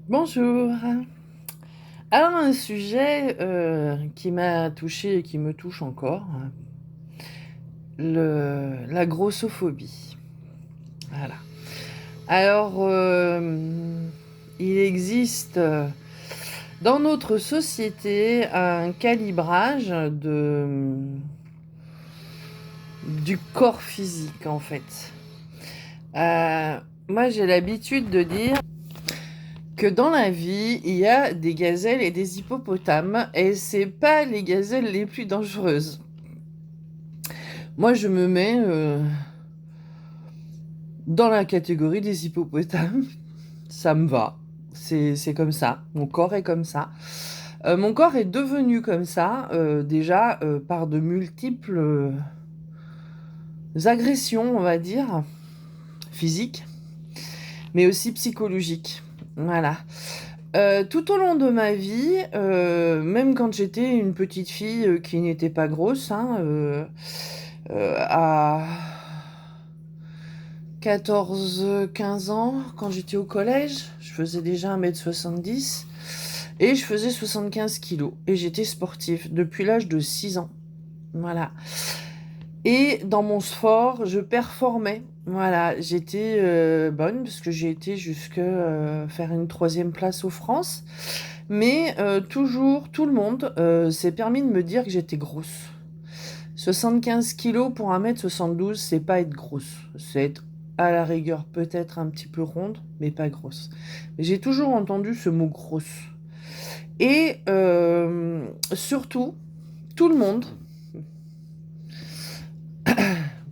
Bonjour. Alors un sujet qui m'a touchée et qui me touche encore, la grossophobie. Voilà. Alors, il existe dans notre société un calibrage du corps physique en fait. Moi j'ai l'habitude de dire que dans la vie, il y a des gazelles et des hippopotames, et c'est pas les gazelles les plus dangereuses. Moi, je me mets dans la catégorie des hippopotames. Ça me va. C'est comme ça. Mon corps est comme ça. Mon corps est devenu comme ça, déjà par de multiples agressions, on va dire, physiques, mais aussi psychologiques. Voilà. Tout au long de ma vie, même quand j'étais une petite fille qui n'était pas grosse, hein, à 14-15 ans, quand j'étais au collège, je faisais déjà 1,70 m et je faisais 75 kilos. Et j'étais sportive depuis l'âge de 6 ans. Voilà. Et dans mon sport, je performais. Voilà, j'étais bonne parce que j'ai été jusque faire une 3e place aux France. Mais toujours, tout le monde s'est permis de me dire que j'étais grosse. 75 kilos pour 1,72 m, c'est pas être grosse. C'est être à la rigueur peut-être un petit peu ronde, mais pas grosse. J'ai toujours entendu ce mot grosse. Et surtout, tout le monde,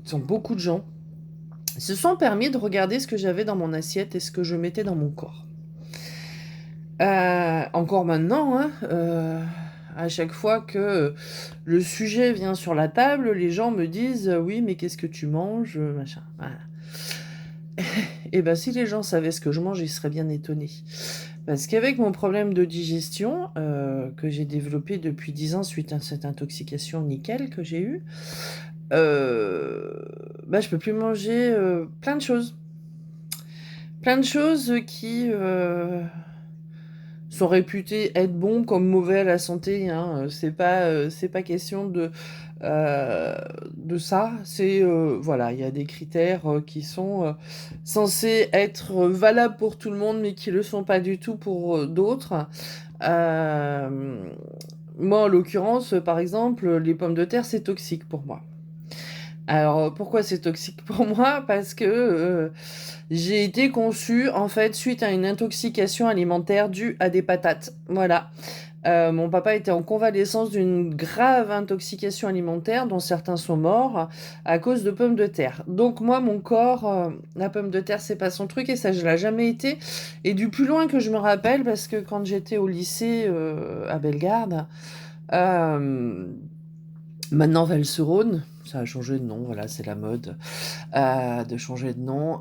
sont beaucoup de gens, se sont permis de regarder ce que j'avais dans mon assiette et ce que je mettais dans mon corps. Encore maintenant, hein, à chaque fois que le sujet vient sur la table, les gens me disent oui, mais qu'est-ce que tu manges, machin. Voilà. Et ben, si les gens savaient ce que je mange, ils seraient bien étonnés. Parce qu'avec mon problème de digestion que j'ai développé depuis 10 ans suite à cette intoxication au nickel que j'ai eue, bah, je peux plus manger plein de choses. Plein de choses qui sont réputés être bons comme mauvais à la santé, hein. C'est pas question de ça. C'est voilà, il y a des critères qui sont censés être valables pour tout le monde, mais qui le sont pas du tout pour d'autres. Moi, en l'occurrence, par exemple, les pommes de terre, c'est toxique pour moi. Alors, pourquoi c'est toxique pour moi? Parce que j'ai été conçue, en fait, suite à une intoxication alimentaire due à des patates. Voilà. Mon papa était en convalescence d'une grave intoxication alimentaire, dont certains sont morts, à cause de pommes de terre. Donc moi, mon corps, la pomme de terre, c'est pas son truc, et ça, je l'ai jamais été. Et du plus loin que je me rappelle, parce que quand j'étais au lycée à Bellegarde, euh, maintenant Valserone, ça a changé de nom, voilà, c'est la mode de changer de nom.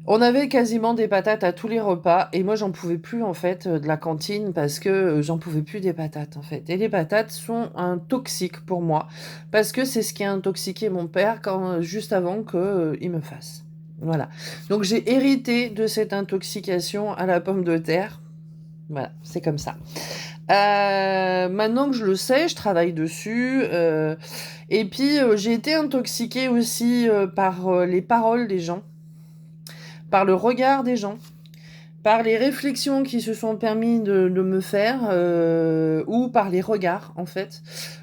On avait quasiment des patates à tous les repas et moi j'en pouvais plus en fait de la cantine parce que j'en pouvais plus des patates en fait. Et les patates sont un toxique pour moi parce que c'est ce qui a intoxiqué mon père juste avant que il me fasse. Voilà. Donc j'ai hérité de cette intoxication à la pomme de terre. Voilà, c'est comme ça. Maintenant que je le sais, je travaille dessus. Et puis, j'ai été intoxiquée aussi par les paroles des gens, par le regard des gens, par les réflexions qui se sont permis de me faire, ou par les regards, en fait,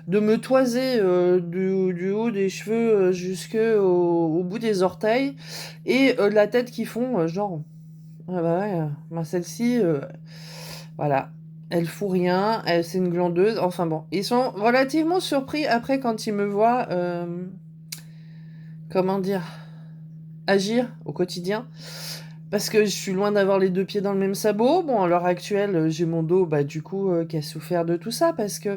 de me toiser du haut des cheveux jusqu'au bout des orteils, et de la tête qui font genre, ah bah ouais, bah celle-ci, voilà. Elle fout rien, c'est une glandeuse, enfin bon. Ils sont relativement surpris après quand ils me voient, comment dire, agir au quotidien. Parce que je suis loin d'avoir les 2 pieds dans le même sabot. Bon, à l'heure actuelle, j'ai mon dos, bah, du coup, qui a souffert de tout ça parce que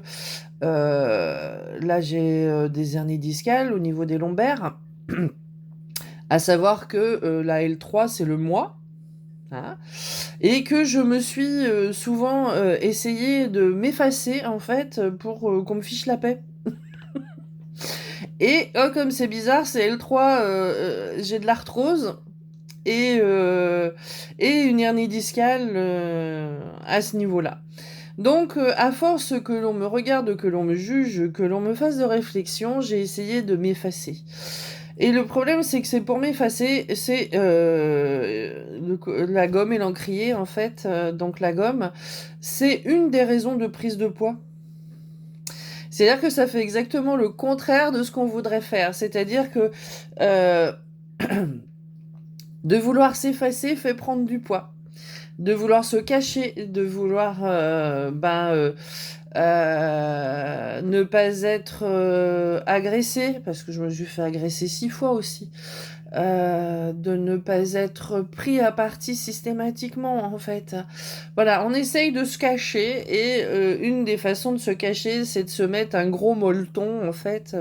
là, j'ai des hernies discales au niveau des lombaires. À savoir que la L3, c'est le moi. Hein, et que je me suis souvent essayé de m'effacer en fait pour qu'on me fiche la paix. Et oh, comme c'est bizarre, c'est L3, j'ai de l'arthrose et une hernie discale à ce niveau-là. Donc, à force que l'on me regarde, que l'on me juge, que l'on me fasse de réflexion, j'ai essayé de m'effacer. Et le problème, c'est que c'est pour m'effacer, c'est la gomme et l'encrier, en fait. Donc la gomme, c'est une des raisons de prise de poids. C'est-à-dire que ça fait exactement le contraire de ce qu'on voudrait faire. C'est-à-dire que euh, de vouloir s'effacer fait prendre du poids. De vouloir se cacher, de vouloir ne pas être agressé, parce que je me suis fait agresser 6 fois aussi, de ne pas être pris à partie systématiquement, en fait. Voilà, on essaye de se cacher, et une des façons de se cacher, c'est de se mettre un gros molleton, en fait,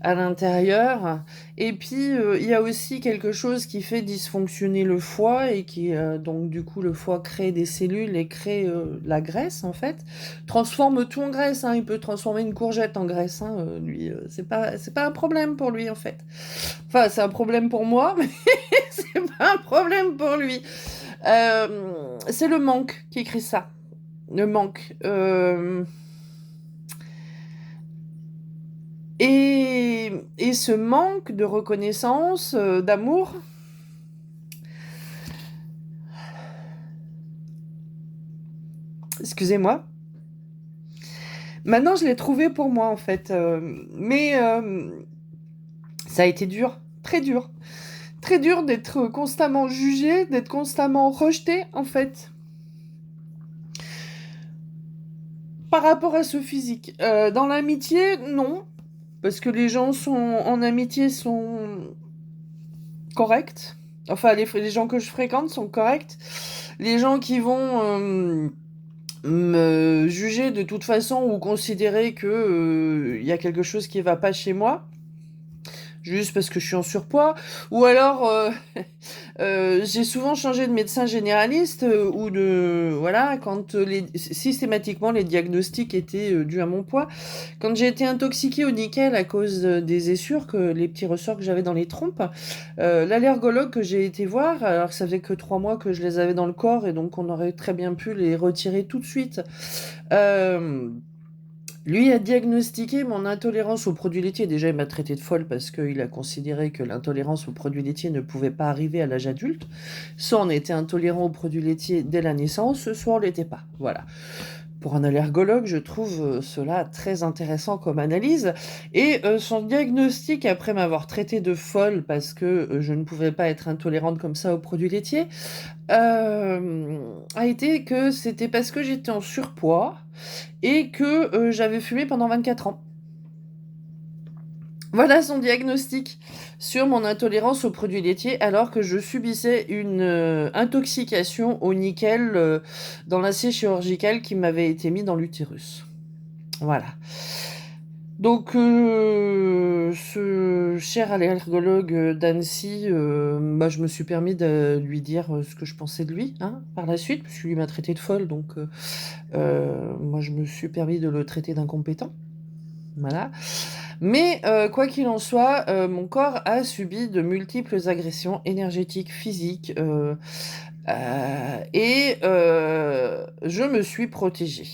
à l'intérieur. Et puis, il y a aussi quelque chose qui fait dysfonctionner le foie, et qui, donc, du coup, le foie crée des cellules et crée la graisse, en fait. Transforme tout en graisse, hein. Il peut transformer une courgette en graisse, hein, lui. C'est pas un problème pour lui, en fait. Enfin, c'est un problème pour moi, mais c'est pas un problème pour lui. C'est le manque qui crée ça. Le manque. Et ce manque de reconnaissance, d'amour, excusez-moi, maintenant je l'ai trouvé pour moi, en fait. Mais ça a été dur, très dur. Très dur d'être constamment jugé, d'être constamment rejeté, en fait, par rapport à ce physique. Dans l'amitié, non. Parce que les gens en amitié sont corrects. Enfin, les gens que je fréquente sont corrects. Les gens qui vont me juger de toute façon, ou considérer que y a quelque chose qui va pas chez moi, juste parce que je suis en surpoids, ou alors j'ai souvent changé de médecin généraliste, ou de voilà, quand systématiquement les diagnostics étaient dus à mon poids. Quand j'ai été intoxiquée au nickel à cause des essures, les petits ressorts que j'avais dans les trompes, l'allergologue que j'ai été voir, alors que ça faisait que 3 mois que je les avais dans le corps, et donc on aurait très bien pu les retirer tout de suite. Euh, Lui a diagnostiqué mon intolérance aux produits laitiers. Déjà, il m'a traité de folle parce qu'il a considéré que l'intolérance aux produits laitiers ne pouvait pas arriver à l'âge adulte. Soit on était intolérant aux produits laitiers dès la naissance, soit on l'était pas. Voilà. Pour un allergologue, je trouve cela très intéressant comme analyse. Et son diagnostic, après m'avoir traité de folle parce que je ne pouvais pas être intolérante comme ça aux produits laitiers, a été que c'était parce que j'étais en surpoids et que j'avais fumé pendant 24 ans. Voilà son diagnostic sur mon intolérance aux produits laitiers, alors que je subissais une intoxication au nickel dans l'acier chirurgical qui m'avait été mis dans l'utérus. Voilà. Donc, ce cher allergologue d'Annecy, je me suis permis de lui dire ce que je pensais de lui, hein, par la suite, parce que lui m'a traité de folle, donc moi je me suis permis de le traiter d'incompétent. Voilà. Mais quoi qu'il en soit, mon corps a subi de multiples agressions énergétiques, physiques, et je me suis protégée.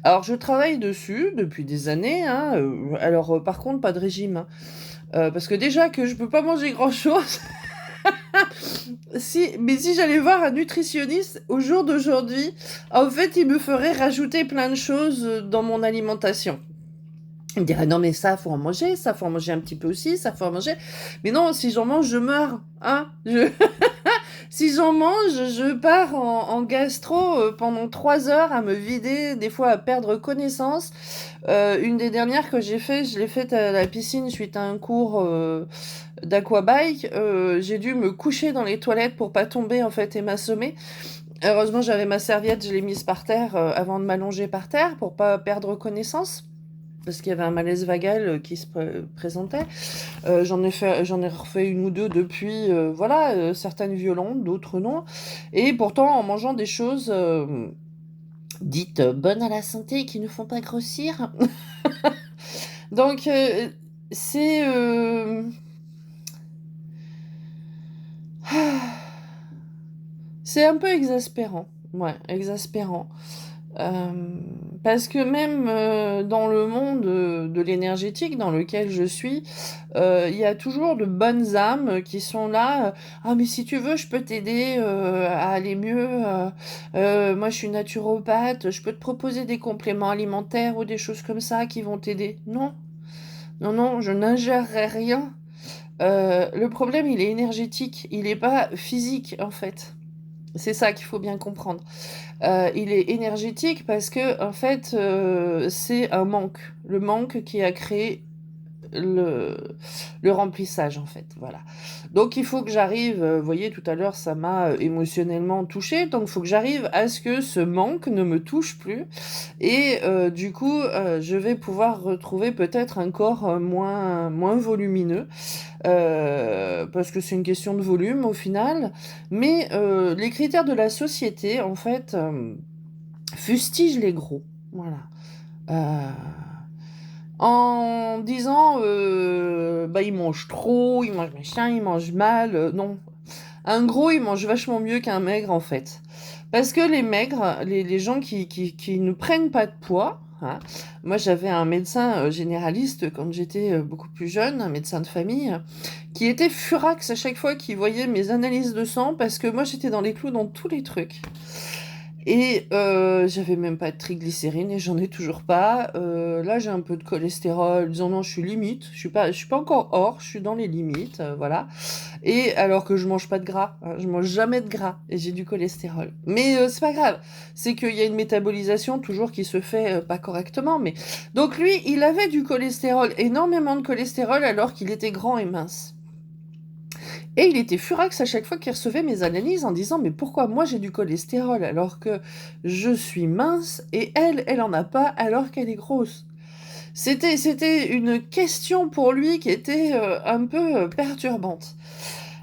Alors, je travaille dessus depuis des années, hein, alors, par contre, pas de régime, hein, parce que déjà que je peux pas manger grand-chose, mais si j'allais voir un nutritionniste au jour d'aujourd'hui, en fait, il me ferait rajouter plein de choses dans mon alimentation. Il me dirait, non, mais ça, faut en manger, ça, faut en manger un petit peu aussi, ça, faut en manger. Mais non, si j'en mange, je meurs, hein. Si j'en mange, je pars en gastro pendant 3 heures à me vider, des fois à perdre connaissance. Une des dernières que j'ai fait, je l'ai faite à la piscine suite à un cours d'aquabike. J'ai dû me coucher dans les toilettes pour pas tomber, en fait, et m'assommer. Heureusement, j'avais ma serviette, je l'ai mise par terre avant de m'allonger par terre pour pas perdre connaissance, parce qu'il y avait un malaise vagal qui se présentait. J'en ai refait une ou deux depuis, voilà, certaines violentes, d'autres non. Et pourtant, en mangeant des choses dites bonnes à la santé et qui ne font pas grossir. Donc, c'est... C'est un peu exaspérant. Ouais, exaspérant. Parce que même dans le monde de l'énergétique dans lequel je suis, il y a toujours de bonnes âmes qui sont là. Ah, mais si tu veux, je peux t'aider à aller mieux. Moi, je suis naturopathe, je peux te proposer des compléments alimentaires ou des choses comme ça qui vont t'aider. Non, non, non, je n'ingérerai rien. Le problème, il est énergétique, il n'est pas physique en fait. C'est ça qu'il faut bien comprendre. Il est énergétique parce que, en fait, c'est un manque. Le manque qui a créé le, le remplissage, en fait. Voilà. Donc, il faut que j'arrive, vous voyez, tout à l'heure, ça m'a émotionnellement touchée. Donc, il faut que j'arrive à ce que ce manque ne me touche plus. Et du coup, je vais pouvoir retrouver peut-être un corps moins volumineux. Parce que c'est une question de volume au final. Mais les critères de la société, en fait, fustigent les gros. Voilà. Euh, En disant, bah, il mange trop, il mange machin, il mange mal. Non. Un gros, il mange vachement mieux qu'un maigre, en fait. Parce que les maigres, les gens qui ne prennent pas de poids, hein. Moi, j'avais un médecin généraliste quand j'étais beaucoup plus jeune, un médecin de famille, qui était furax à chaque fois qu'il voyait mes analyses de sang, parce que moi, j'étais dans les clous dans tous les trucs. Et j'avais même pas de triglycérines et j'en ai toujours pas. Là, j'ai un peu de cholestérol. Disons non, je suis limite. Je suis pas encore hors. Je suis dans les limites, voilà. Et alors que je mange pas de gras, hein, je mange jamais de gras et j'ai du cholestérol. Mais c'est pas grave. C'est qu'il y a une métabolisation toujours qui se fait pas correctement. Mais donc lui, il avait du cholestérol, énormément de cholestérol alors qu'il était grand et mince. Et il était furax à chaque fois qu'il recevait mes analyses en disant mais pourquoi moi j'ai du cholestérol alors que je suis mince et elle en a pas alors qu'elle est grosse. C'était une question pour lui qui était un peu perturbante.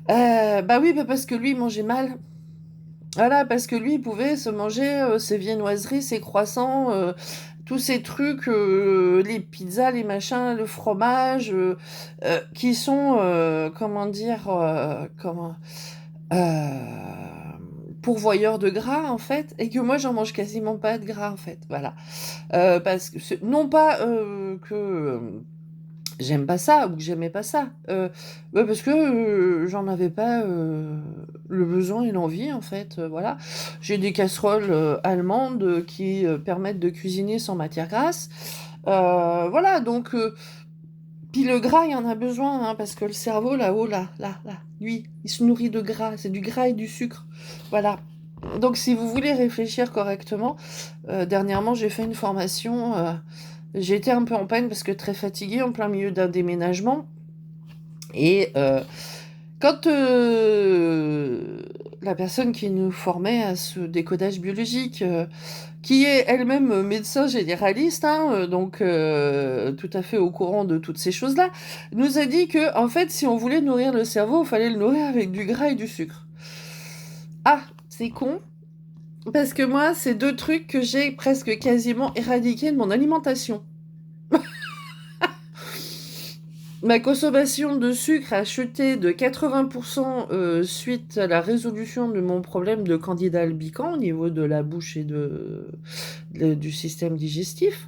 Bah oui, bah parce que lui il mangeait mal. Voilà, parce que lui, il pouvait se manger ses viennoiseries, ses croissants, tous ces trucs, les pizzas, les machins, le fromage, qui sont, comment dire, pourvoyeurs de gras, en fait, et que moi, j'en mange quasiment pas de gras, en fait. Voilà. Parce que, non pas que j'aime pas ça ou que j'aimais pas ça. Bah parce que j'en avais pas le besoin et l'envie en fait. Voilà. J'ai des casseroles allemandes qui permettent de cuisiner sans matière grasse. Voilà, donc puis le gras, il y en a besoin hein, parce que le cerveau là-haut, là, lui, il se nourrit de gras. C'est du gras et du sucre. Voilà. Donc si vous voulez réfléchir correctement, dernièrement j'ai fait une formation. J'ai été un peu en peine parce que très fatiguée en plein milieu d'un déménagement. Et quand la personne qui nous formait à ce décodage biologique, qui est elle-même médecin généraliste, hein, donc tout à fait au courant de toutes ces choses-là, nous a dit que en fait, si on voulait nourrir le cerveau, il fallait le nourrir avec du gras et du sucre. Ah, c'est con, parce que moi, c'est deux trucs que j'ai presque quasiment éradiqués de mon alimentation. Ma consommation de sucre a chuté de 80% suite à la résolution de mon problème de candida albicans au niveau de la bouche et du système digestif.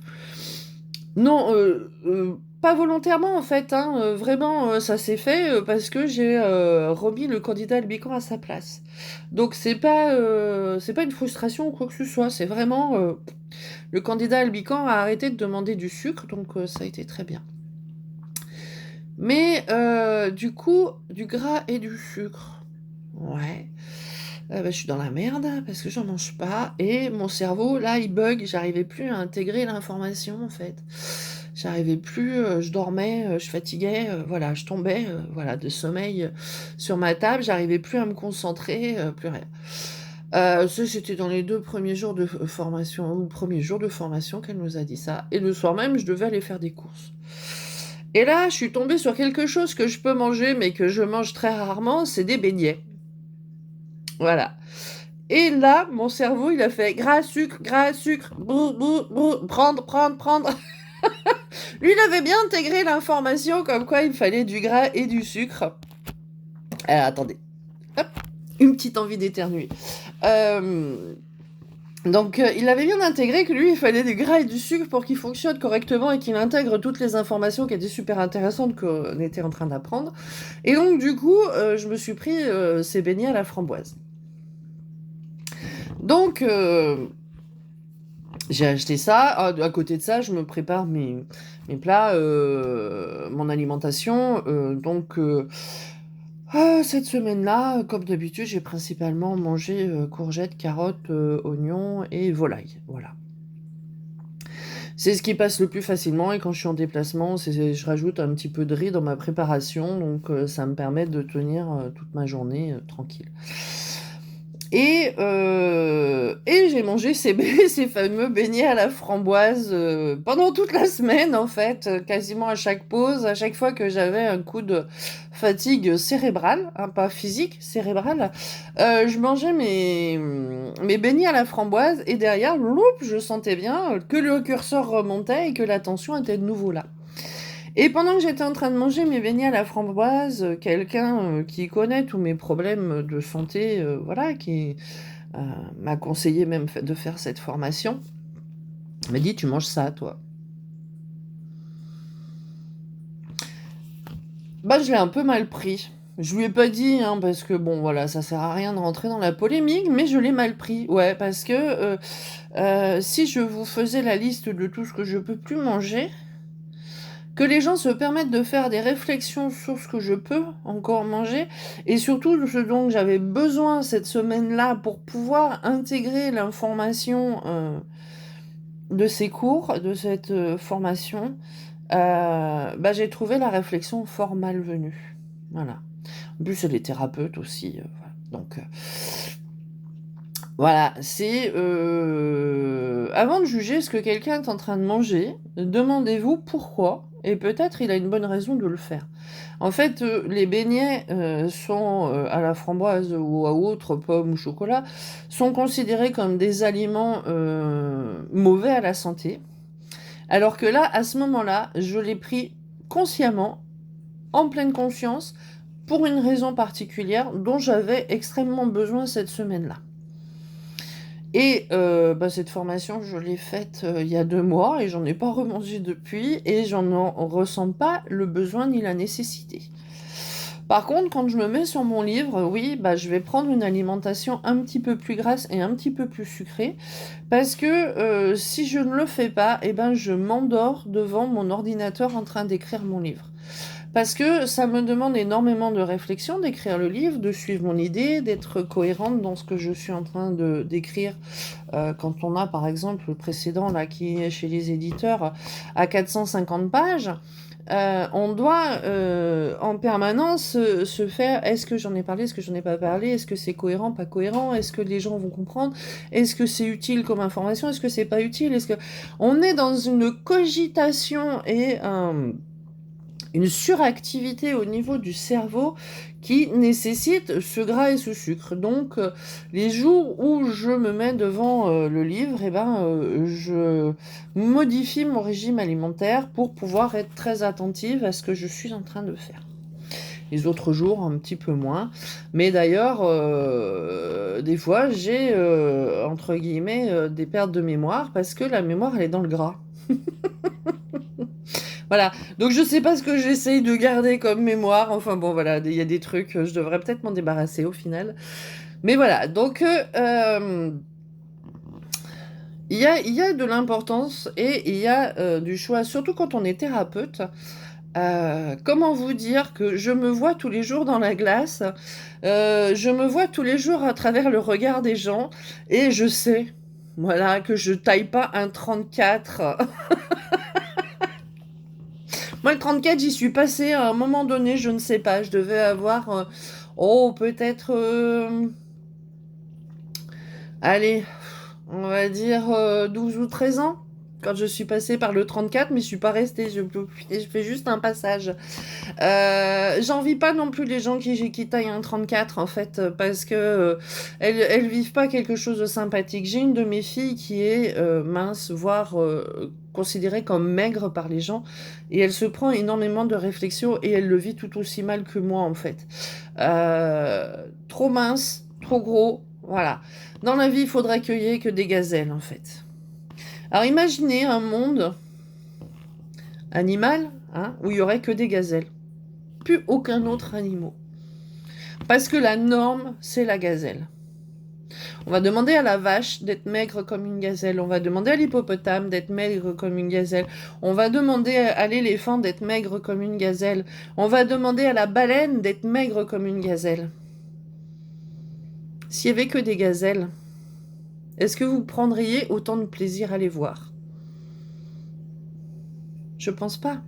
Non, pas volontairement en fait, hein, vraiment ça s'est fait parce que j'ai remis le candida albicans à sa place. Donc c'est pas une frustration ou quoi que ce soit, c'est vraiment le candidat albicans a arrêté de demander du sucre, donc ça a été très bien. Mais du coup, du gras et du sucre. Ouais. Bah, je suis dans la merde parce que j'en mange pas. Et mon cerveau, là, il bug. J'arrivais plus à intégrer l'information, en fait. J'arrivais plus, je dormais, je fatiguais, voilà, je tombais, voilà, de sommeil sur ma table. J'arrivais plus à me concentrer, plus rien. Ça, c'était dans les 2 premiers jours de formation, ou premier jour de formation qu'elle nous a dit ça. Et le soir même, je devais aller faire des courses. Et là, je suis tombée sur quelque chose que je peux manger, mais que je mange très rarement, c'est des beignets. Voilà. Et là, mon cerveau, il a fait gras, sucre, brou, brou, brou, prendre. Lui, il avait bien intégré l'information comme quoi il fallait du gras et du sucre. Alors, attendez. Hop. une petite envie d'éternuer. Donc, il avait bien intégré que lui, il fallait du gras et du sucre pour qu'il fonctionne correctement et qu'il intègre toutes les informations qui étaient super intéressantes qu'on était en train d'apprendre. Et donc, du coup, je me suis pris ces beignets à la framboise. Donc, j'ai acheté ça. À côté de ça, je me prépare mes plats, mon alimentation. Cette semaine-là, comme d'habitude, j'ai principalement mangé courgettes, carottes, oignons et volailles. Voilà. C'est ce qui passe le plus facilement et quand je suis en déplacement, je rajoute un petit peu de riz dans ma préparation, donc ça me permet de tenir toute ma journée tranquille. Et j'ai mangé ces fameux beignets à la framboise pendant toute la semaine, en fait, quasiment à chaque pause, à chaque fois que j'avais un coup de fatigue cérébrale, hein, pas physique, cérébrale, je mangeais mes beignets à la framboise et derrière, loup, je sentais bien que le curseur remontait et que la tension était de nouveau là. Et pendant que j'étais en train de manger mes beignets à la framboise, quelqu'un qui connaît tous mes problèmes de santé, voilà, qui m'a conseillé même de faire cette formation, m'a dit: «Tu manges ça, toi?» Bah, je l'ai un peu mal pris. Je lui ai pas dit, hein, parce que bon, voilà, ça sert à rien de rentrer dans la polémique, mais je l'ai mal pris. Ouais, parce que si je vous faisais la liste de tout ce que je peux plus manger, que les gens se permettent de faire des réflexions sur ce que je peux encore manger et surtout ce dont j'avais besoin cette semaine-là pour pouvoir intégrer l'information de ces cours, de cette formation, bah, j'ai trouvé la réflexion fort malvenue. Voilà. En plus, elle est thérapeute aussi. Voilà. Donc, voilà, c'est avant de juger ce que quelqu'un est en train de manger, demandez-vous pourquoi et peut-être il a une bonne raison de le faire. En fait, les beignets, sont, à la framboise ou à autres, pommes ou chocolat, sont considérés comme des aliments, mauvais à la santé. Alors que là, à ce moment-là, je l'ai pris consciemment, en pleine conscience, pour une raison particulière dont j'avais extrêmement besoin cette semaine-là. Et bah, cette formation, je l'ai faite, il y a 2 mois et j'en ai pas remangé depuis et j'en ressens pas le besoin ni la nécessité. Par contre, quand je me mets sur mon livre, oui, bah, je vais prendre une alimentation un petit peu plus grasse et un petit peu plus sucrée parce que, si je ne le fais pas et ben, je m'endors devant mon ordinateur en train d'écrire mon livre. Parce que ça me demande énormément de réflexion d'écrire le livre, de suivre mon idée, d'être cohérente dans ce que je suis en train d'écrire. Quand on a par exemple le précédent là qui est chez les éditeurs à 450 pages, on doit en permanence se faire: est-ce que j'en ai parlé, est-ce que j'en ai pas parlé, est-ce que c'est cohérent, pas cohérent, est-ce que les gens vont comprendre, est-ce que c'est utile comme information, est-ce que c'est pas utile, est-ce que on est dans une cogitation et une suractivité au niveau du cerveau qui nécessite ce gras et ce sucre. Donc, les jours où je me mets devant le livre, eh ben, je modifie mon régime alimentaire pour pouvoir être très attentive à ce que je suis en train de faire. Les autres jours, un petit peu moins. Mais d'ailleurs, des fois, j'ai, entre guillemets, des pertes de mémoire parce que la mémoire, elle est dans le gras. Voilà, donc je sais pas ce que j'essaye de garder comme mémoire, enfin bon voilà, il y a des trucs, je devrais peut-être m'en débarrasser au final. Mais voilà, donc il y a de l'importance et il y a du choix, surtout quand on est thérapeute. Comment vous dire que je me vois tous les jours dans la glace, je me vois tous les jours à travers le regard des gens et je sais, voilà, que je taille pas un 34. Moi, le 34, j'y suis passée à un moment donné, je ne sais pas, je devais avoir, peut-être, allez, on va dire 12 ou 13 ans, quand je suis passée par le 34, mais je suis pas restée, je fais juste un passage. J'envie pas non plus les gens qui taillent un 34 en fait, parce que elles vivent pas quelque chose de sympathique. J'ai une de mes filles qui est mince, voire considérée comme maigre par les gens, et elle se prend énormément de réflexions et elle le vit tout aussi mal que moi en fait. Trop mince, trop gros, voilà. Dans la vie, il faudrait qu'il y ait que des gazelles, en fait. Alors imaginez un monde animal, hein, où il y aurait que des gazelles. Plus aucun autre animal. Parce que la norme, c'est la gazelle. On va demander à la vache d'être maigre comme une gazelle. On va demander à l'hippopotame d'être maigre comme une gazelle. On va demander à l'éléphant d'être maigre comme une gazelle. On va demander à la baleine d'être maigre comme une gazelle. S'il n'y avait que des gazelles, est-ce que vous prendriez autant de plaisir à les voir? Je pense pas.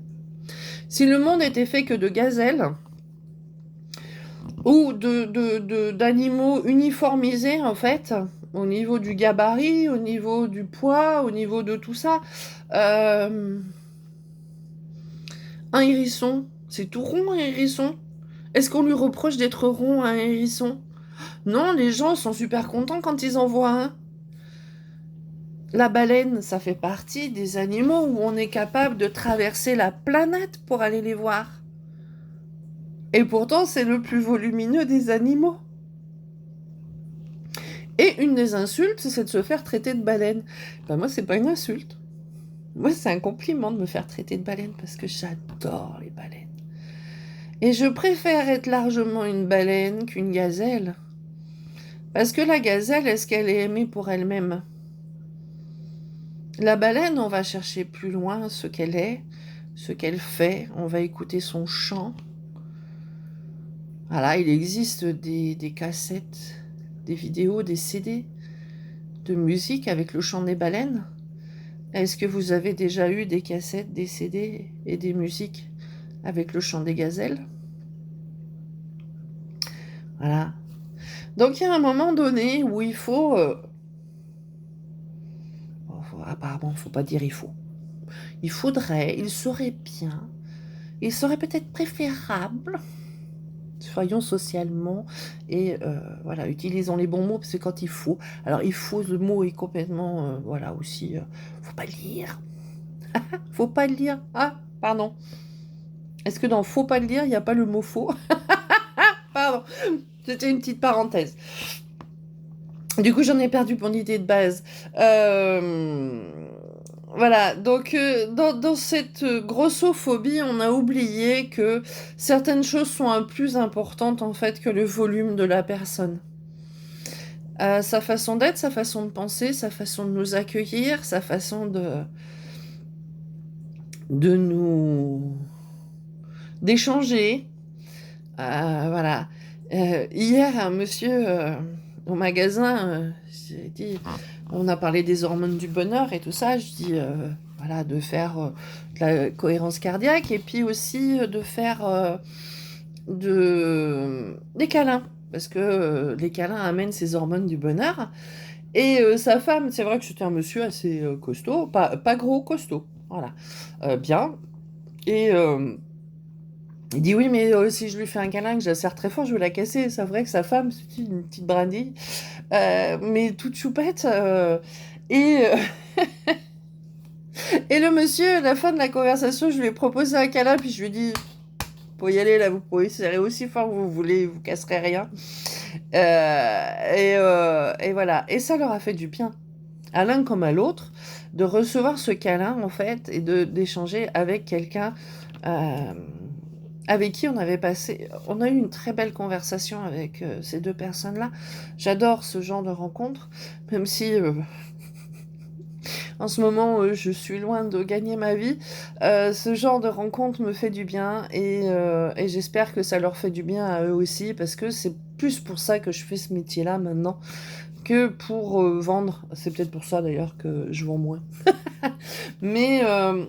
Si le monde était fait que de gazelles, ou d'animaux uniformisés, en fait, au niveau du gabarit, au niveau du poids, au niveau de tout ça. Un hérisson, c'est tout rond un hérisson. Est-ce qu'on lui reproche d'être rond un hérisson? Non, les gens sont super contents quand ils en voient un. La baleine, ça fait partie des animaux où on est capable de traverser la planète pour aller les voir. Et pourtant, c'est le plus volumineux des animaux. Et une des insultes, c'est de se faire traiter de baleine. Ben moi, c'est pas une insulte. Moi, c'est un compliment de me faire traiter de baleine parce que j'adore les baleines. Et je préfère être largement une baleine qu'une gazelle. Parce que la gazelle, est-ce qu'elle est aimée pour elle-même? La baleine, on va chercher plus loin ce qu'elle est, ce qu'elle fait. On va écouter son chant. Voilà, il existe des cassettes, des vidéos, des CD de musique avec le chant des baleines. Est-ce que vous avez déjà eu des cassettes, des CD et des musiques avec le chant des gazelles? Voilà. Donc il y a un moment donné où il faut... apparemment, il ne faut pas dire il faut. Il faudrait, il serait bien, il serait peut-être préférable, soyons socialement, et voilà, utilisons les bons mots, parce que quand il faut... Alors il faut, le mot est complètement... voilà, aussi... faut pas le lire. Faut pas le lire. Ah, pardon. Est-ce que dans faut pas le lire, il n'y a pas le mot faux? Pardon. C'était une petite parenthèse. Du coup, j'en ai perdu mon idée de base. Voilà, donc dans cette grossophobie, on a oublié que certaines choses sont plus importantes en fait que le volume de la personne. Sa façon d'être, sa façon de penser, sa façon de nous accueillir, sa façon de nous... d'échanger. Voilà. Hier, un monsieur au magasin, j'ai dit, on a parlé des hormones du bonheur et tout ça. Je dis, voilà, de faire de la cohérence cardiaque et puis aussi de faire des câlins. Parce que les câlins amènent ces hormones du bonheur. Et sa femme, c'est vrai que c'était un monsieur assez costaud, pas gros, costaud. Voilà. Bien. Et il dit oui, mais si je lui fais un câlin, que je la serre très fort, je vais la casser. C'est vrai que sa femme, c'est une petite brindille, mais toute choupette. Et, et le monsieur, à la fin de la conversation, je lui ai proposé un câlin, puis je lui ai dit, pour y aller, là, vous pouvez serrer aussi fort que vous voulez, vous casserez rien. Et voilà. Et ça leur a fait du bien, à l'un comme à l'autre, de recevoir ce câlin, en fait, et d'échanger avec quelqu'un avec qui on a eu une très belle conversation avec ces deux personnes-là. J'adore ce genre de rencontres, même si en ce moment je suis loin de gagner ma vie. Ce genre de rencontre me fait du bien et j'espère que ça leur fait du bien à eux aussi, parce que c'est plus pour ça que je fais ce métier-là maintenant que pour vendre. C'est peut-être pour ça d'ailleurs que je vends moins. Mais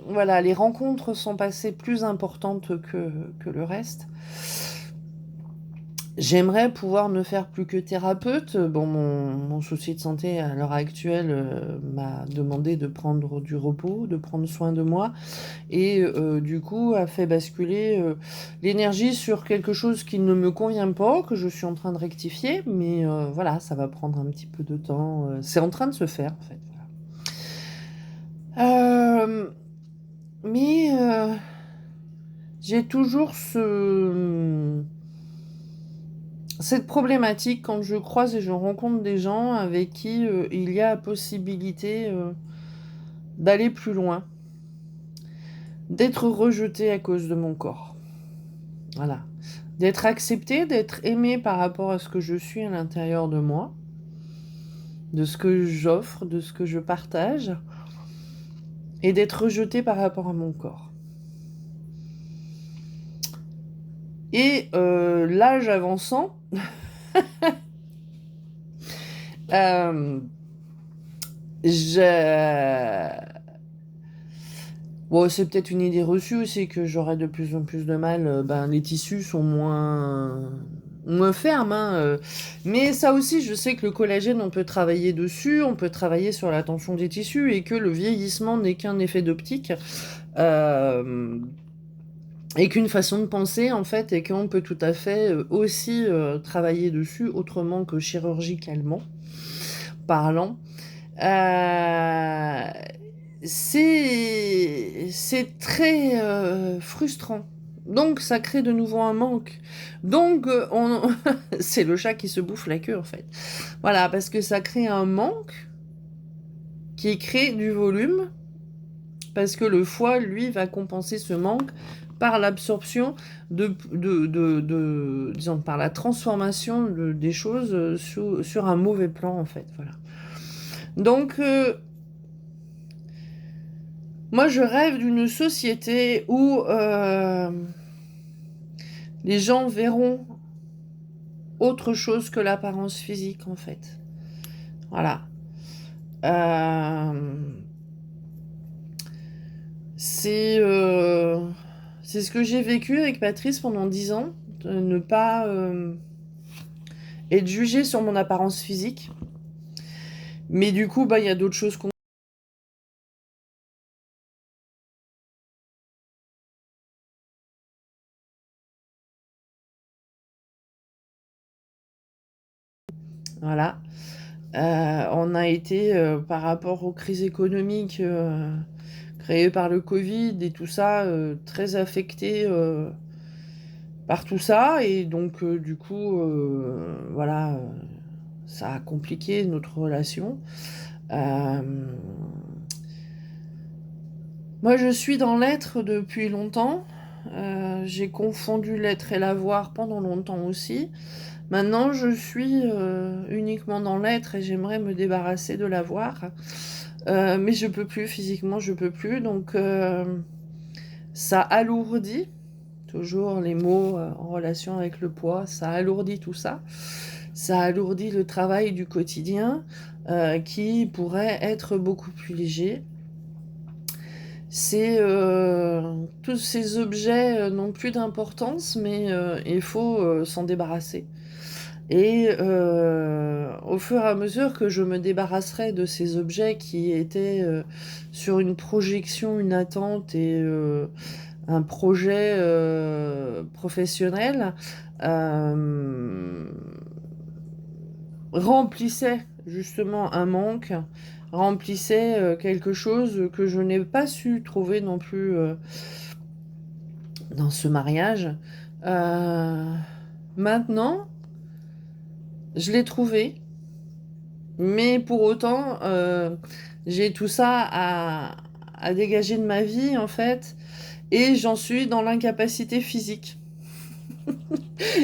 voilà, les rencontres sont passées plus importantes que le reste. J'aimerais pouvoir ne faire plus que thérapeute. Bon, mon souci de santé à l'heure actuelle m'a demandé de prendre du repos, de prendre soin de moi, et du coup a fait basculer l'énergie sur quelque chose qui ne me convient pas, que je suis en train de rectifier, mais voilà, ça va prendre un petit peu de temps. C'est en train de se faire, en fait. Euh, mais j'ai toujours cette problématique quand je croise et je rencontre des gens avec qui il y a possibilité d'aller plus loin, d'être rejeté à cause de mon corps. Voilà. D'être accepté, d'être aimé par rapport à ce que je suis à l'intérieur de moi, de ce que j'offre, de ce que je partage, et d'être rejeté par rapport à mon corps. Et l'âge avançant, euh, bon, c'est peut-être une idée reçue aussi que j'aurai de plus en plus de mal. Les tissus sont moins fermes, hein, mais ça aussi, je sais que le collagène, on peut travailler dessus, on peut travailler sur la tension des tissus et que le vieillissement n'est qu'un effet d'optique. Et qu'une façon de penser, en fait, et qu'on peut tout à fait aussi travailler dessus autrement que chirurgicalement parlant. Euh, c'est très frustrant. Donc, ça crée de nouveau un manque. Donc, c'est le chat qui se bouffe la queue, en fait. Voilà, parce que ça crée un manque qui crée du volume, parce que le foie, lui, va compenser ce manque par l'absorption disons, par la transformation des choses sur un mauvais plan, en fait. Voilà. Donc, moi, je rêve d'une société où les gens verront autre chose que l'apparence physique, en fait. Voilà. C'est ce que j'ai vécu avec Patrice pendant 10 ans, de ne pas être jugée sur mon apparence physique. Mais du coup, il y a d'autres choses qu'on... Voilà. On a été, par rapport aux crises économiques créées par le Covid et tout ça, très affectés par tout ça. Et donc, du coup, voilà, ça a compliqué notre relation. Moi, je suis dans l'être depuis longtemps. J'ai confondu l'être et l'avoir pendant longtemps aussi. Maintenant, je suis uniquement dans l'être et j'aimerais me débarrasser de l'avoir. Mais je peux plus, physiquement, je peux plus. Donc, ça alourdit, toujours les mots en relation avec le poids, ça alourdit tout ça. Ça alourdit le travail du quotidien qui pourrait être beaucoup plus léger. Tous ces objets n'ont plus d'importance, mais il faut s'en débarrasser. Et au fur et à mesure que je me débarrasserai de ces objets qui étaient sur une projection, une attente et un projet professionnel, euh, remplissait justement un manque, remplissait quelque chose que je n'ai pas su trouver non plus dans ce mariage. Maintenant, je l'ai trouvé, mais pour autant, j'ai tout ça à dégager de ma vie, en fait, et j'en suis dans l'incapacité physique.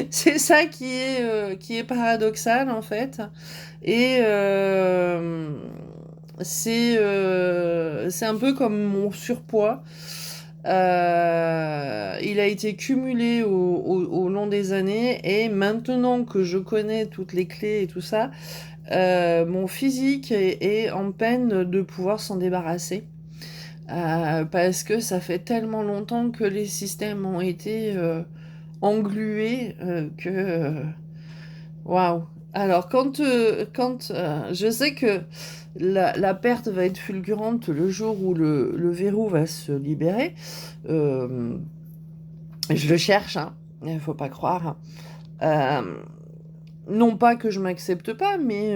C'est ça qui est paradoxal, en fait. Et c'est un peu comme mon surpoids. Il a été cumulé au long des années et maintenant que je connais toutes les clés et tout ça, mon physique est en peine de pouvoir s'en débarrasser. Parce que ça fait tellement longtemps que les systèmes ont été englués que... Waouh! Alors, quand je sais que la perte va être fulgurante le jour où le verrou va se libérer, euh, je le cherche, hein, il faut pas croire. Euh, non pas que je m'accepte pas, mais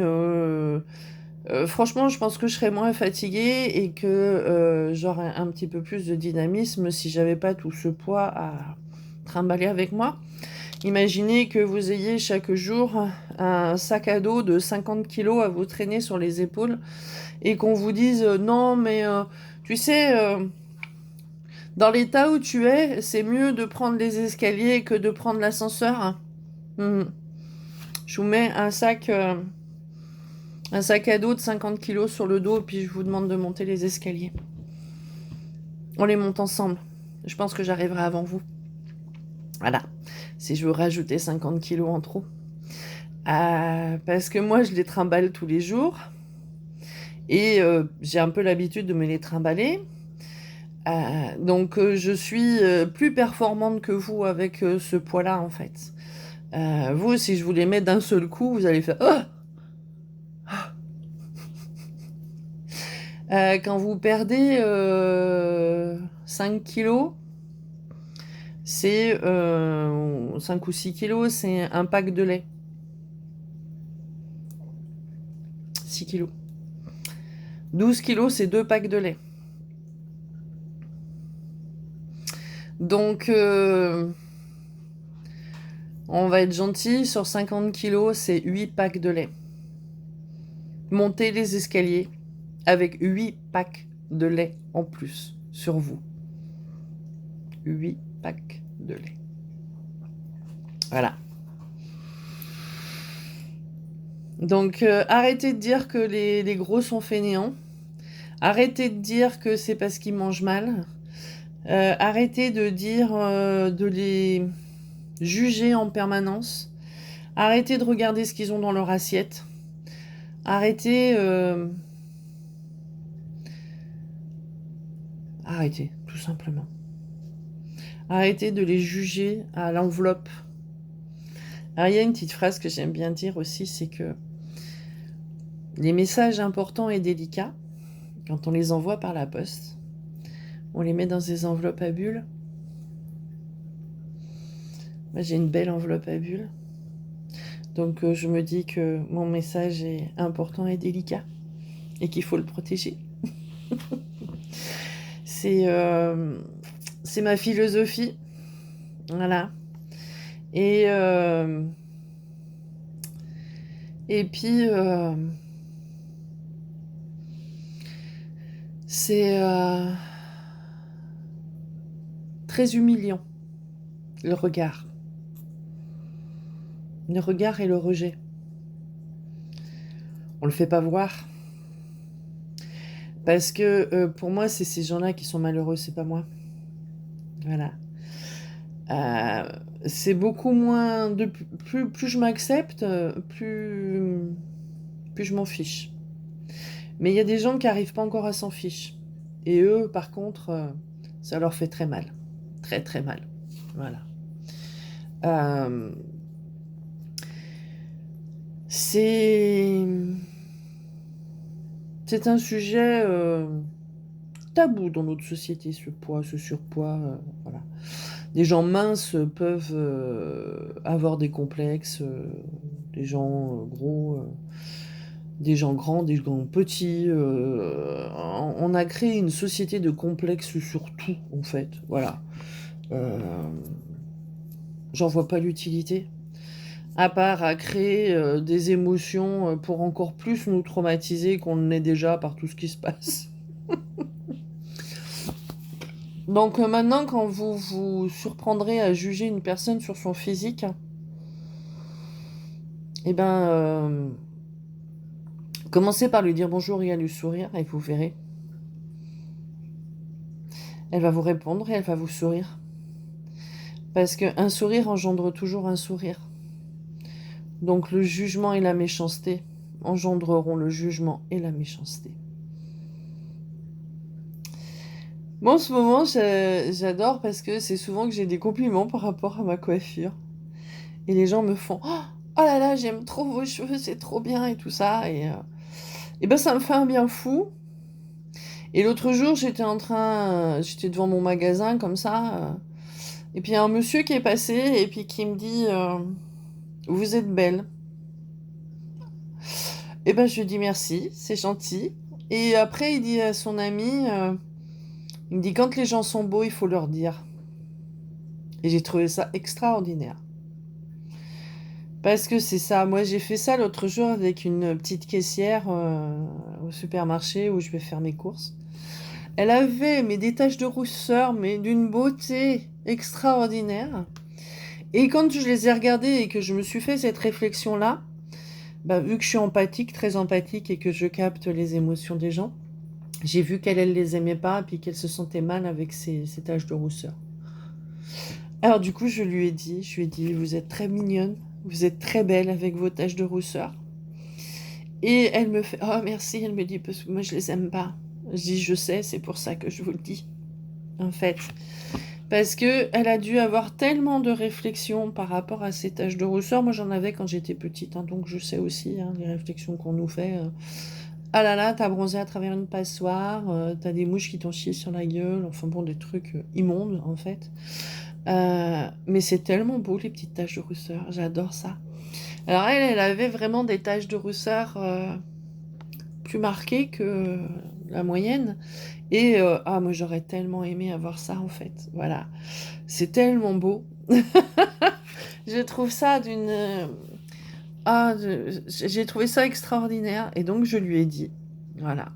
franchement, je pense que je serais moins fatiguée et que j'aurais un petit peu plus de dynamisme si j'avais pas tout ce poids à trimballer avec moi. Imaginez que vous ayez chaque jour un sac à dos de 50 kilos à vous traîner sur les épaules et qu'on vous dise non mais tu sais dans l'état où tu es c'est mieux de prendre les escaliers que de prendre l'ascenseur. Je vous mets un sac à dos de 50 kilos sur le dos et puis je vous demande de monter les escaliers. On les monte ensemble. Je pense que j'arriverai avant vous. Voilà. Si je veux rajouter 50 kilos en trop. Parce que moi, je les trimballe tous les jours. Et j'ai un peu l'habitude de me les trimballer. Donc, je suis plus performante que vous avec ce poids-là, en fait. Vous, si je vous les mets d'un seul coup, vous allez faire... Quand vous perdez 5 kilos, c'est 5 ou 6 kilos, c'est un pack de lait. 6 kilos. 12 kilos, c'est 2 packs de lait. Donc, on va être gentil, sur 50 kilos, c'est 8 packs de lait. Montez les escaliers avec 8 packs de lait en plus sur vous. 8 packs de lait. Voilà. Donc, arrêtez de dire que les gros sont fainéants. Arrêtez de dire que c'est parce qu'ils mangent mal. Arrêtez de dire, de les juger en permanence. Arrêtez de regarder ce qu'ils ont dans leur assiette. Arrêtez... Arrêtez, tout simplement. Arrêtez de les juger à l'enveloppe. Alors, il y a une petite phrase que j'aime bien dire aussi, c'est que les messages importants et délicats, quand on les envoie par la poste, on les met dans des enveloppes à bulles. Moi, j'ai une belle enveloppe à bulles. Donc, je me dis que mon message est important et délicat et qu'il faut le protéger. C'est ma philosophie. Voilà. Et puis, c'est très humiliant, le regard. Le regard et le rejet. On le fait pas voir. Parce que pour moi, c'est ces gens-là qui sont malheureux, c'est pas moi. Voilà. C'est beaucoup moins... plus je m'accepte, plus je m'en fiche. Mais il y a des gens qui n'arrivent pas encore à s'en fiche. Et eux, par contre, ça leur fait très mal. Très, très mal. Voilà. C'est un sujet tabou dans notre société, ce poids, ce surpoids. Voilà. Des gens minces peuvent avoir des complexes, des gens gros, des gens grands, des gens petits. On a créé une société de complexes sur tout, en fait. Voilà. J'en vois pas l'utilité. À part à créer des émotions pour encore plus nous traumatiser qu'on ne l'est déjà par tout ce qui se passe. Donc maintenant, quand vous vous surprendrez à juger une personne sur son physique, eh ben, commencez par lui dire bonjour et à lui sourire et vous verrez. Elle va vous répondre et elle va vous sourire. Parce qu'un sourire engendre toujours un sourire. Donc le jugement et la méchanceté engendreront le jugement et la méchanceté. Moi, en ce moment, j'adore parce que c'est souvent que j'ai des compliments par rapport à ma coiffure. Et les gens me font « Oh là là, j'aime trop vos cheveux, c'est trop bien et tout ça. » Et ben ça me fait un bien fou. Et l'autre jour, j'étais devant mon magasin comme ça. Et puis il y a un monsieur qui est passé et puis qui me dit Vous êtes belle. Et ben je lui dis merci, c'est gentil. Et après, il dit à son ami il me dit quand les gens sont beaux, il faut leur dire. Et j'ai trouvé ça extraordinaire. Parce que c'est ça. Moi, j'ai fait ça l'autre jour avec une petite caissière au supermarché où je vais faire mes courses. Elle avait mais des taches de rousseur, mais d'une beauté extraordinaire. Et quand je les ai regardées et que je me suis fait cette réflexion-là, bah, vu que je suis empathique, très empathique, et que je capte les émotions des gens, j'ai vu qu'elle, elle les aimait pas, puis qu'elle se sentait mal avec ces taches de rousseur. Alors du coup, je lui ai dit, vous êtes très mignonne, vous êtes très belle avec vos taches de rousseur. Et elle me fait, oh merci, elle me dit, parce que moi je les aime pas. Je dis, je sais, c'est pour ça que je vous le dis, en fait. Parce que elle a dû avoir tellement de réflexions par rapport à ces taches de rousseur. Moi, j'en avais quand j'étais petite, hein, donc je sais aussi les réflexions qu'on nous fait. Ah là là, t'as bronzé à travers une passoire, t'as des mouches qui t'ont chié sur la gueule, enfin bon, des trucs immondes en fait. Mais c'est tellement beau les petites taches de rousseur, j'adore ça. Alors elle avait vraiment des taches de rousseur plus marquées que la moyenne. Et moi j'aurais tellement aimé avoir ça en fait. Voilà, c'est tellement beau. Je trouve ça j'ai trouvé ça extraordinaire et donc je lui ai dit, voilà.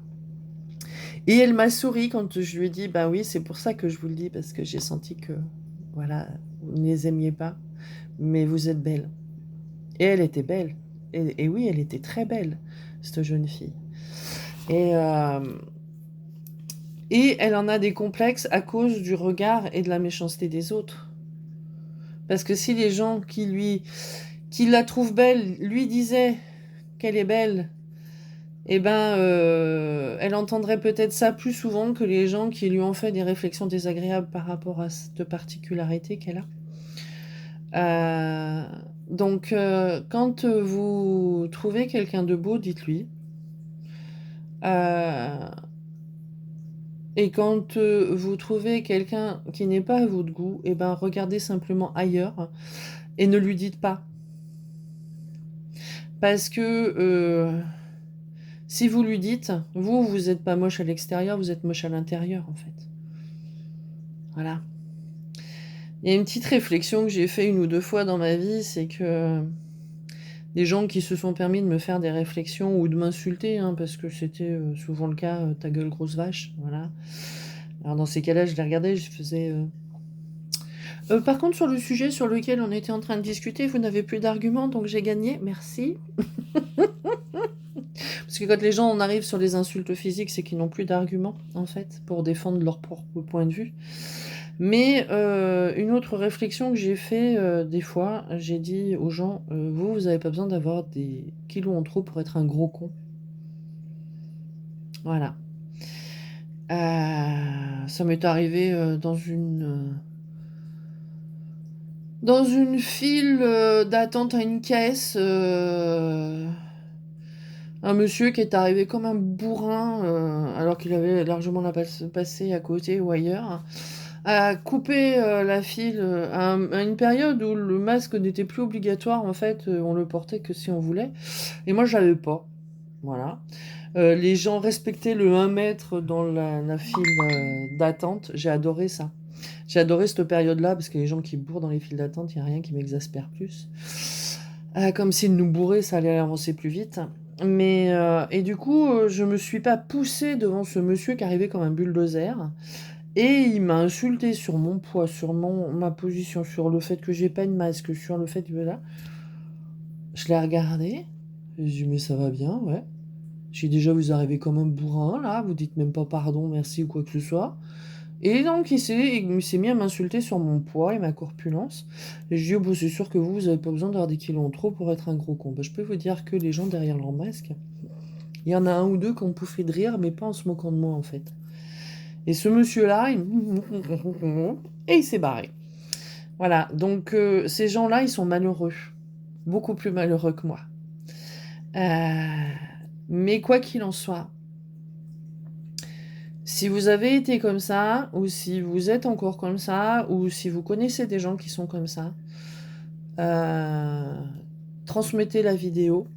Et elle m'a souri quand je lui ai dit, bah oui, c'est pour ça que je vous le dis parce que j'ai senti que, voilà, vous ne les aimiez pas, mais vous êtes belle. Et elle était belle. Et oui, elle était très belle, cette jeune fille. Et, euh, et elle en a des complexes à cause du regard et de la méchanceté des autres. Parce que si les gens qui la trouvent belle lui disaient qu'elle est belle, eh ben, elle entendrait peut-être ça plus souvent que les gens qui lui ont fait des réflexions désagréables par rapport à cette particularité qu'elle a. Donc, quand vous trouvez quelqu'un de beau, dites-lui. Euh, et quand vous trouvez quelqu'un qui n'est pas à votre goût, eh ben, regardez simplement ailleurs et ne lui dites pas. Parce que si vous lui dites, vous n'êtes pas moche à l'extérieur, vous êtes moche à l'intérieur, en fait. Voilà. Il y a une petite réflexion que j'ai fait une ou deux fois dans ma vie, c'est que des gens qui se sont permis de me faire des réflexions ou de m'insulter, hein, parce que c'était souvent le cas, ta gueule grosse vache, voilà. Alors dans ces cas-là, je les regardais, je faisais... par contre, sur le sujet sur lequel on était en train de discuter, vous n'avez plus d'arguments, donc j'ai gagné, merci. Parce que quand les gens en arrivent sur les insultes physiques, c'est qu'ils n'ont plus d'arguments, en fait, pour défendre leur propre point de vue. Mais une autre réflexion que j'ai fait des fois, j'ai dit aux gens, vous n'avez pas besoin d'avoir des kilos en trop pour être un gros con. Voilà. Ça m'est arrivé dans une file d'attente à une caisse. Un monsieur qui est arrivé comme un bourrin, alors qu'il avait largement la passé à côté ou ailleurs, a coupé la file à une période où le masque n'était plus obligatoire. En fait, on le portait que si on voulait. Et moi, je l'avais pas. Voilà. Les gens respectaient le 1 mètre dans la file d'attente. J'ai adoré ça. J'ai adoré cette période-là parce que les gens qui bourrent dans les files d'attente, il n'y a rien qui m'exaspère plus. Comme s'ils nous bourraient, ça allait avancer plus vite. Mais et du coup, je me suis pas poussée devant ce monsieur qui arrivait comme un bulldozer. Et il m'a insulté sur mon poids, sur ma position, sur le fait que j'ai pas de masque, sur le fait que là. Je l'ai regardé. J'ai dit, mais ça va bien, ouais. J'ai déjà, vous arrivez comme un bourrin, là. Vous dites même pas pardon, merci ou quoi que ce soit. Et donc, il s'est mis à m'insulter sur mon poids et ma corpulence. Et je dis, oh, bah, c'est sûr que vous avez pas besoin d'avoir des kilos en trop pour être un gros con. Bah, je peux vous dire que les gens derrière leur masque, il y en a un ou deux qui ont pouffé de rire, mais pas en se moquant de moi, en fait. Et ce monsieur-là, et il s'est barré. Voilà, donc ces gens-là, ils sont malheureux. Beaucoup plus malheureux que moi. Euh, Mais quoi qu'il en soit, si vous avez été comme ça, ou si vous êtes encore comme ça, ou si vous connaissez des gens qui sont comme ça, euh, transmettez la vidéo.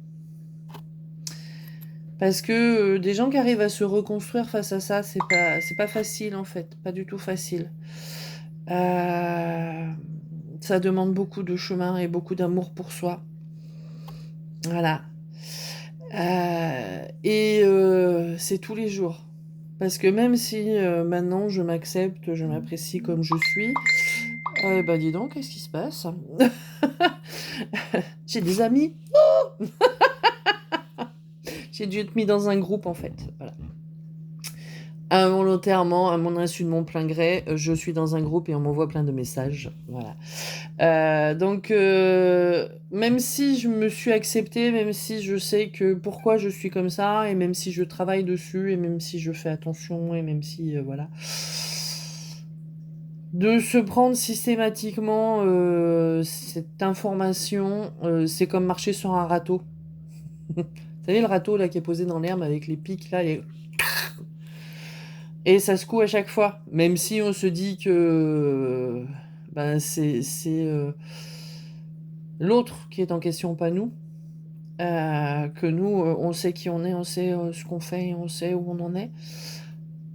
Parce que des gens qui arrivent à se reconstruire face à ça, c'est pas facile en fait, pas du tout facile. Euh, Ça demande beaucoup de chemin et beaucoup d'amour pour soi. Voilà. C'est tous les jours. Parce que même si maintenant je m'accepte, je m'apprécie comme je suis, bah dis donc, qu'est-ce qui se passe? J'ai des amis. J'ai dû être mis dans un groupe en fait. Voilà. Involontairement, à mon insu de mon plein gré, je suis dans un groupe et on m'envoie plein de messages. Voilà. Donc, même si je me suis acceptée, même si je sais que pourquoi je suis comme ça, et même si je travaille dessus, et même si je fais attention, et même si, voilà. De se prendre systématiquement cette information, c'est comme marcher sur un râteau. Vous savez, le râteau là qui est posé dans l'herbe avec les pics là, et ça secoue à chaque fois. Même si on se dit que ben, c'est l'autre qui est en question, pas nous. Que nous, on sait qui on est, on sait ce qu'on fait, et on sait où on en est.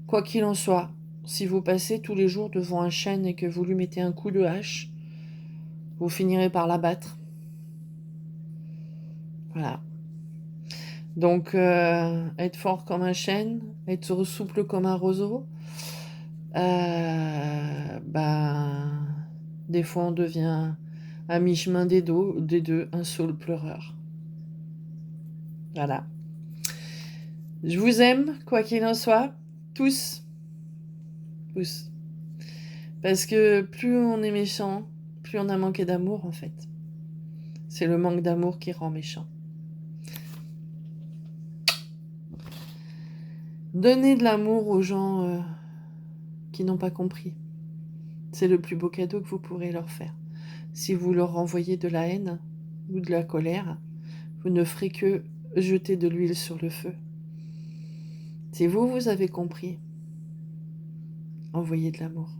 Quoi qu'il en soit, si vous passez tous les jours devant un chêne et que vous lui mettez un coup de hache, vous finirez par l'abattre. Voilà. Donc, être fort comme un chêne, être souple comme un roseau, ben, des fois on devient à mi-chemin des deux, un saule pleureur. Voilà. Je vous aime, quoi qu'il en soit, tous. Tous. Parce que plus on est méchant, plus on a manqué d'amour en fait. C'est le manque d'amour qui rend méchant. Donnez de l'amour aux gens qui n'ont pas compris. C'est le plus beau cadeau que vous pourrez leur faire. Si vous leur envoyez de la haine ou de la colère, vous ne ferez que jeter de l'huile sur le feu. Si vous avez compris, envoyez de l'amour.